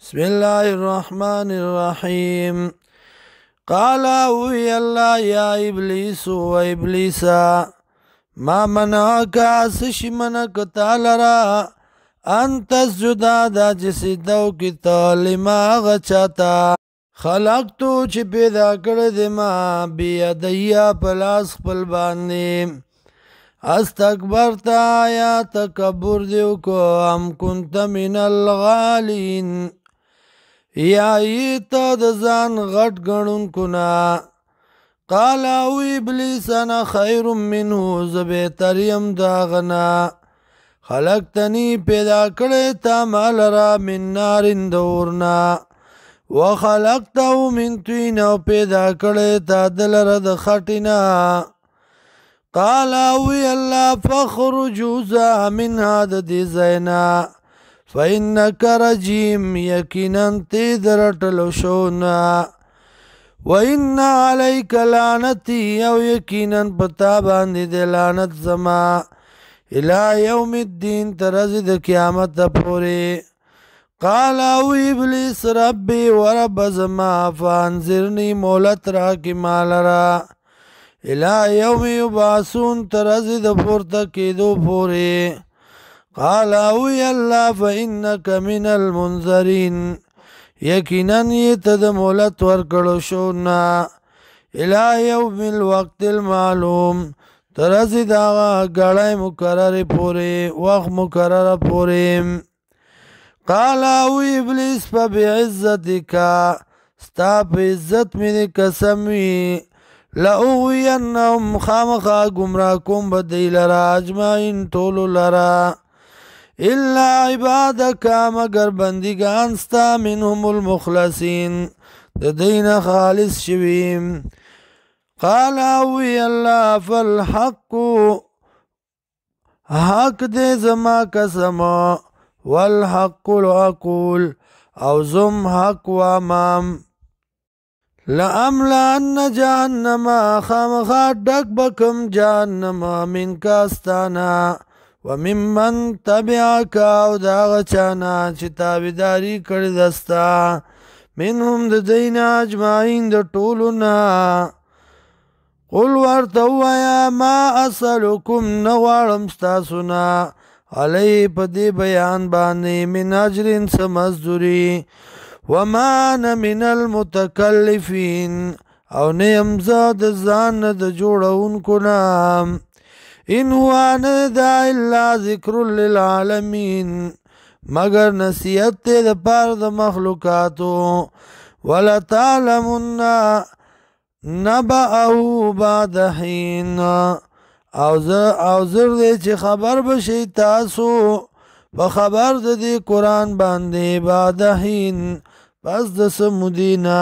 بسم الله الرحمن الرحيم. قال وی الله یا ابلیس و ابلیسا ما منعک سشی منک تالرا ان تسجدا دا جسدو کی لما غچاتا خلقتو چې پیدا کړی دی ما بیدیا پلاس خپل باندې استکبرتا یا تکبر دیو کو ام کنت من الغالین یا ایتا د ځان غټ ګڼون کنا قال او ابلیس انا خیر منه زبیتریم داغنا خلقتنی پیدا کړی تا مال را من نارن دورنا وخلقته من طین او پیدا کړی تا دلره د خټینا قال وی الله فخرج ذا منها د دې زینا فإنك رجيم یقینا تی درټلو شونا وإن عليك لعنتي او یقینا پتا باندې د لعنت زما الى يوم الدين ترزي د قیامت پورې قال او ابلیس ربي ورب زما فانذرني مولت را کی مالرا الى يوم يبعثون ترزي د پورته کېدو پورې قال او الله فإنك من المنذرين یقینا یتد مولت ورکړو شو نا الى يوم الوقت المعلوم ترزی دا غړای مقرر پورې وخت مقرر پورې قال او ابلیس فبعزتك ستا په عزت مې قسم وي لأغوینهم خامخا گمراه کوم بدی لرا اجمعین ټول لرا الا عبادك مگر بندگان ستا منهم المخلصین د دین خالص شویم قال اوی الله فالحق حق دے زما قسم والحق العقول او زم حق وامام لأملأن جهنم خامخا ډک بکم جهنم من کاستانا وممن تبعک او دا غچانا چې تابعداري کړی دستا منهم د دین اجمعین د ټولنا قل ورتوایا ما اسلکم نغوارم ستاسونا علی پدی بیان باندې من اجرین سمزدوری وما انا من المتکلفین او نیم زاد ځان د جوړونکو نام ان هو دا الا ذکر للعالمین مگر نصیحت د پاره د مخلوقاتو ولا تعلمن نبأه بعد حين او زر دې چې خبر بشي تاسو په خبر د دې قرآن باندې بعد حين پس د سمودینا